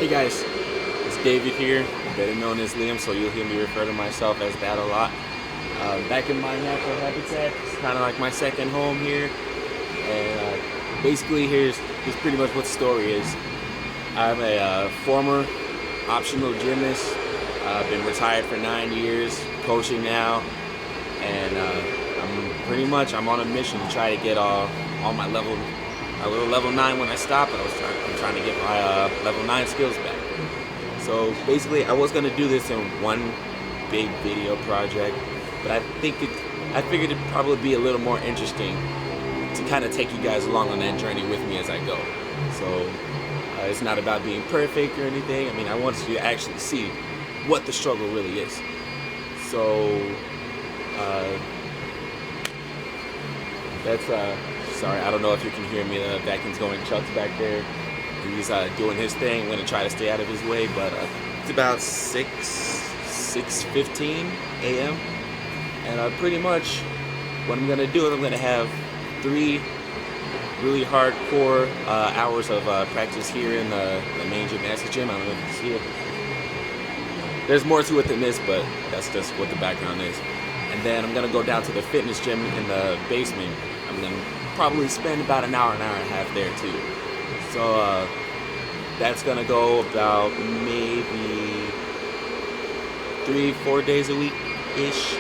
guys, it's David here, better known as Liam, so you'll hear me refer to myself as that a lot. Back in my natural habitat, it's kind of like my second home here, and basically here's pretty much what the story is. I'm a former optional gymnast. I've been retired for 9 years, coaching now, and I'm on a mission to try to get all my level 9 when I stop. I'm trying to get my level 9 skills back. So basically, I was gonna do this in one big video project, but I figured it'd probably be a little more interesting to kind of take you guys along on that journey with me as I go. So it's not about being perfect or anything. I mean, I want you to actually see what the struggle really is. So that's sorry, I don't know if you can hear me. The vacuum's going. Chuck's back there. He's doing his thing. I'm gonna try to stay out of his way, but it's about 6:15 a.m. and pretty much what I'm gonna do is I'm gonna have 3 really hardcore hours of practice here in the main gymnastics gym. I don't know if you can see it. There's more to it than this, but that's just what the background is. And then I'm gonna go down to the fitness gym in the basement. I'm gonna probably spend about an hour and a half there too. So that's gonna go about maybe 3-4 days a week ish.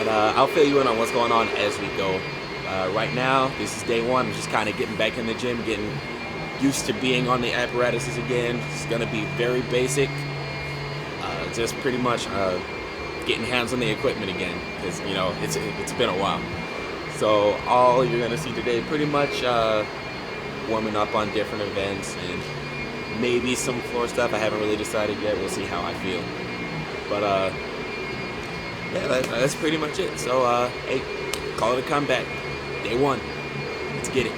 And I'll fill you in on what's going on as we go. Right now, this is day 1. I'm just kind of getting back in the gym, getting used to being on the apparatuses again. It's gonna be very basic. Just pretty much getting hands on the equipment again, because you know it's been a while. So all you're gonna see today, pretty much warming up on different events and maybe some floor stuff. I haven't really decided yet. We'll see how I feel. But yeah, that's pretty much it. So hey, call it a comeback. Day 1. Let's get it.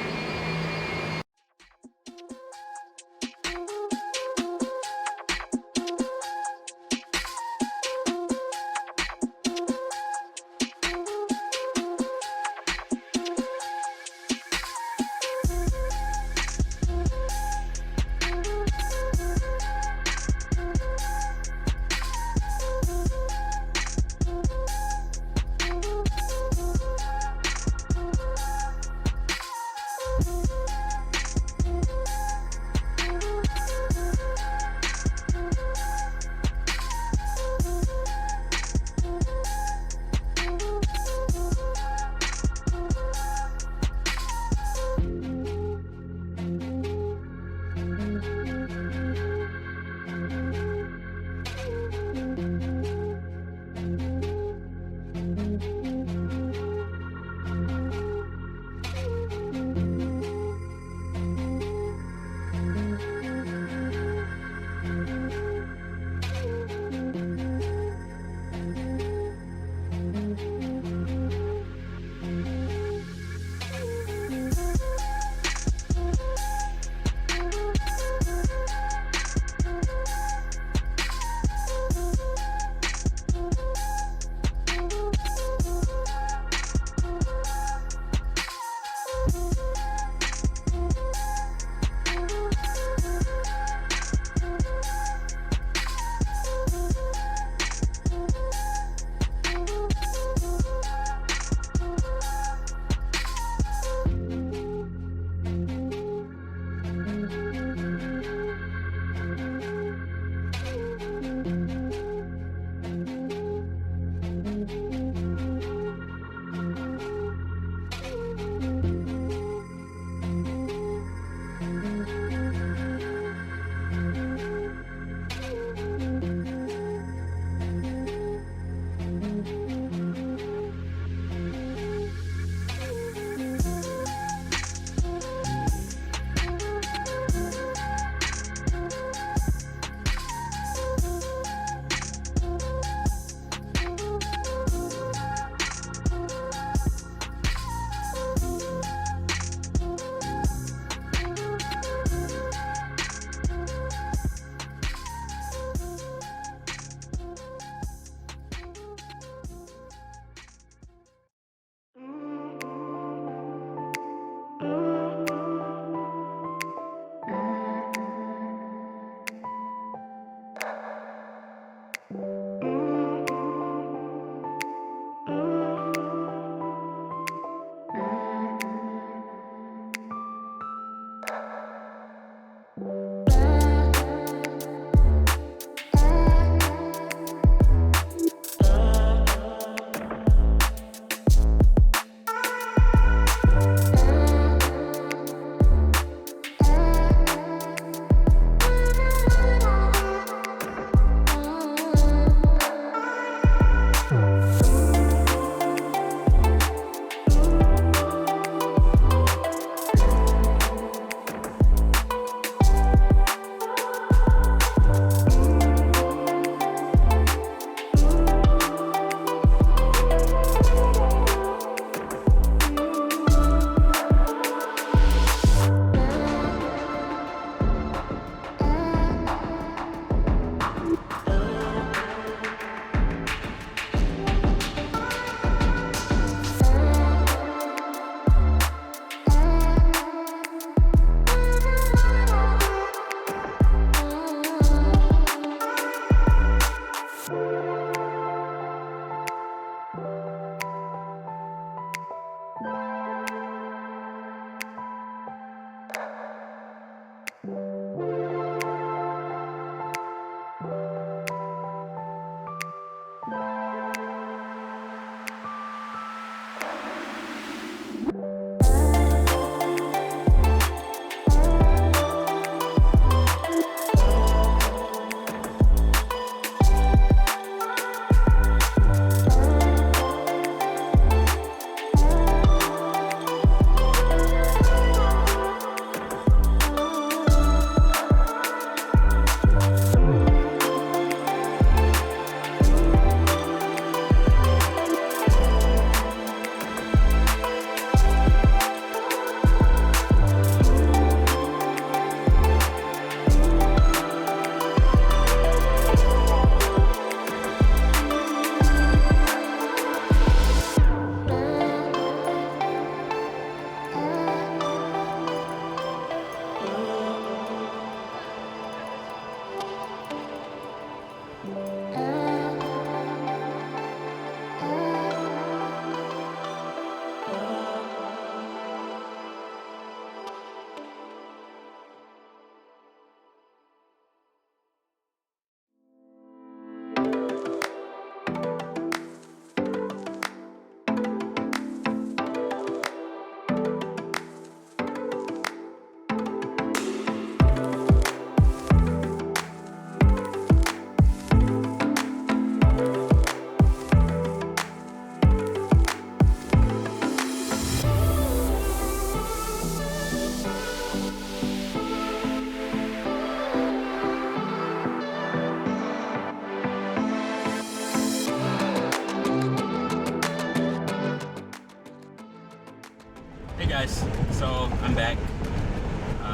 guys, so I'm back.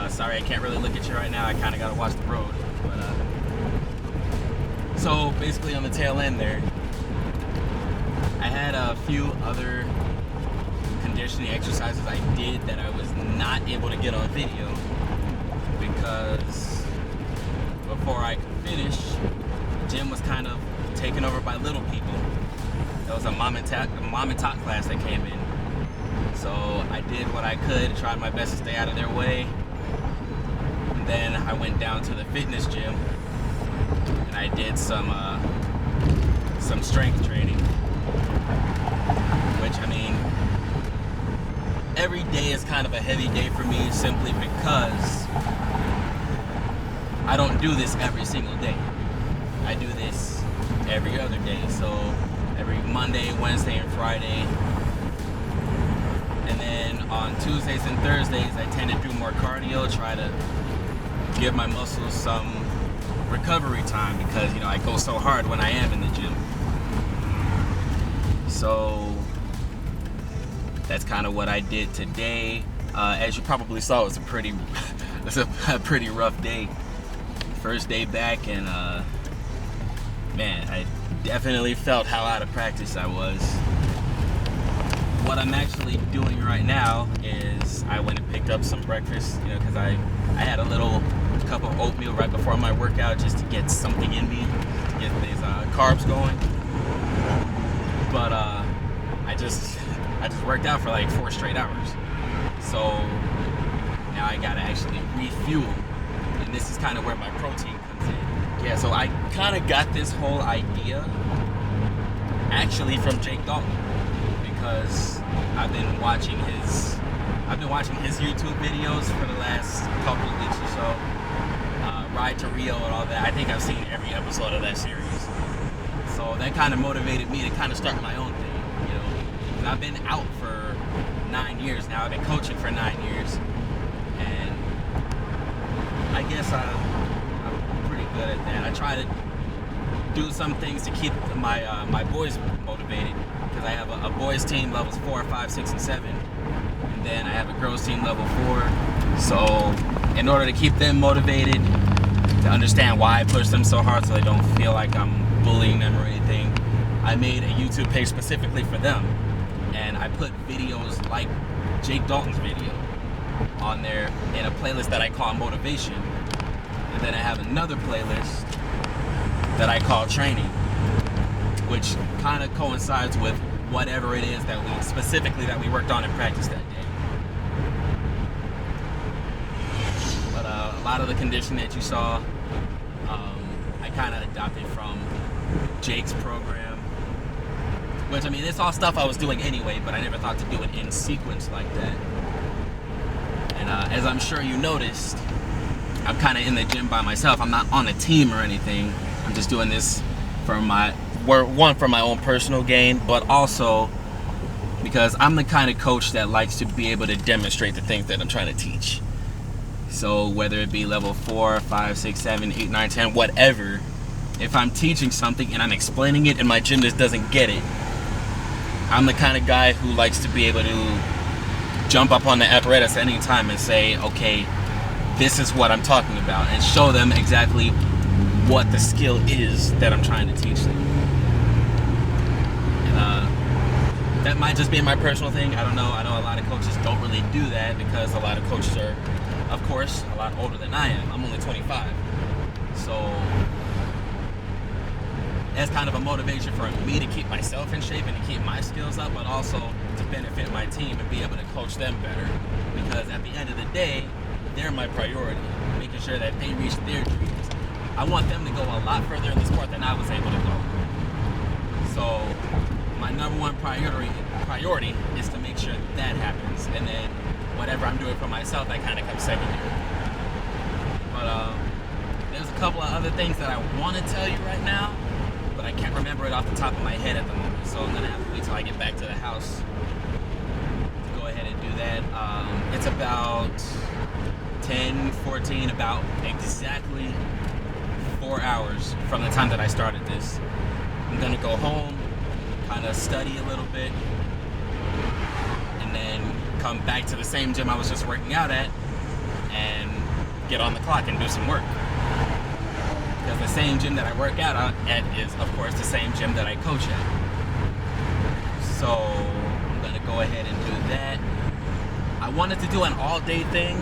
Sorry I can't really look at you right now. I kind of got to watch the road. But so basically on the tail end there, I had a few other conditioning exercises I did that I was not able to get on video because before I could finish, the gym was kind of taken over by little people. There was a mom and tot class that came in. So I did what I could, tried my best to stay out of their way. And then I went down to the fitness gym and I did some strength training. Which, I mean, every day is kind of a heavy day for me simply because I don't do this every single day. I do this every other day. So every Monday, Wednesday, and Friday. And then on Tuesdays and Thursdays, I tend to do more cardio, try to give my muscles some recovery time because, I go so hard when I am in the gym. So that's kind of what I did today. As you probably saw, it's a pretty rough day. First day back, and man, I definitely felt how out of practice I was. What I'm actually doing right now is I went and picked up some breakfast, because I had a little cup of oatmeal right before my workout just to get something in me, to get these carbs going. But I just worked out for like 4 straight hours. So now I gotta actually refuel. And this is kind of where my protein comes in. Yeah, so I kind of got this whole idea actually from Jake Dalton because I've been watching his YouTube videos for the last couple of weeks or so. Ride to Rio and all that. I think I've seen every episode of that series. So that kind of motivated me to kind of start my own thing, And I've been out for 9 years now. I've been coaching for 9 years. And I guess I'm pretty good at that. I try to do some things to keep my boys motivated because I have a boys team levels 4, 5, 6, and 7. And then I have a girls team level 4. So in order to keep them motivated, to understand why I push them so hard so they don't feel like I'm bullying them or anything, I made a YouTube page specifically for them. And I put videos like Jake Dalton's video on there in a playlist that I call Motivation. And then I have another playlist that I call Training, which kind of coincides with whatever it is that we worked on in practice that day. But a lot of the conditioning that you saw, I kind of adopted from Jake's program. Which, I mean, it's all stuff I was doing anyway, but I never thought to do it in sequence like that. And as I'm sure you noticed, I'm kind of in the gym by myself. I'm not on a team or anything. I'm just doing this for my own personal gain, but also because I'm the kind of coach that likes to be able to demonstrate the things that I'm trying to teach. So whether it be level 4, 5, 6, 7, 8, 9, 10, whatever, if I'm teaching something and I'm explaining it and my gym just doesn't get it, I'm the kind of guy who likes to be able to jump up on the apparatus at any time and say, okay, this is what I'm talking about, and show them exactly what the skill is that I'm trying to teach them. And that might just be my personal thing. I don't know. I know a lot of coaches don't really do that because a lot of coaches are, of course, a lot older than I am. I'm only 25. So that's kind of a motivation for me to keep myself in shape and to keep my skills up, but also to benefit my team and be able to coach them better. Because at the end of the day, they're my priority, making sure that they reach their dreams. I want them to go a lot further in the sport than I was able to go. So my number one priority is to make sure that happens, and then whatever I'm doing for myself, that kind of comes secondary. But there's a couple of other things that I want to tell you right now, but I can't remember it off the top of my head at the moment, so I'm going to have to wait till I get back to the house to go ahead and do that. It's about 10:14, about exactly 4 hours from the time that I started this. I'm going to go home, kind of study a little bit, and then come back to the same gym I was just working out at and get on the clock and do some work. Because the same gym that I work out at is, of course, the same gym that I coach at. So I'm gonna go ahead and do that. I wanted to do an all-day thing,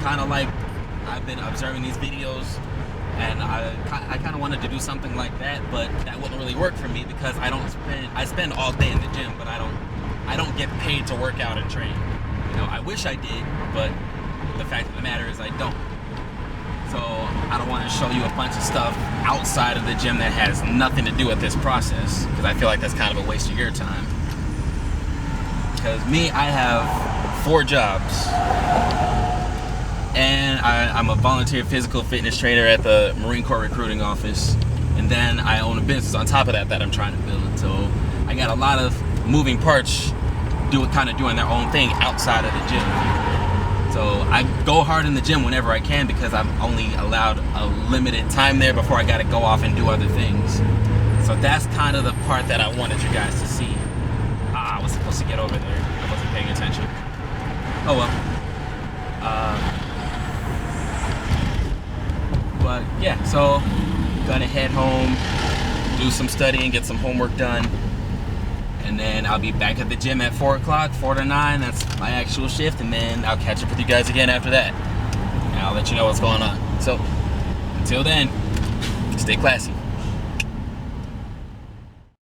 kind of like I've been observing these videos, and I kind of wanted to do something like that, but that wouldn't really work for me because I spend all day in the gym, but I don't get paid to work out and train. You know, I wish I did, but the fact of the matter is I don't. So I don't want to show you a bunch of stuff outside of the gym that has nothing to do with this process, because I feel like that's kind of a waste of your time. Because me, I have 4 jobs, and I'm a volunteer physical fitness trainer at the Marine Corps recruiting office, and then I own a business on top of that I'm trying to build. So I got a lot of moving parts kind of doing their own thing outside of the gym. So I go hard in the gym whenever I can because I'm only allowed a limited time there before I got to go off and do other things. So that's kind of the part that I wanted you guys to see. I was supposed to get over there. I wasn't paying attention. Oh well. But yeah, so gonna head home, do some studying, get some homework done, and then I'll be back at the gym at 4 o'clock, 4 to 9. That's my actual shift, and then I'll catch up with you guys again after that. And I'll let you know what's going on. So until then, stay classy.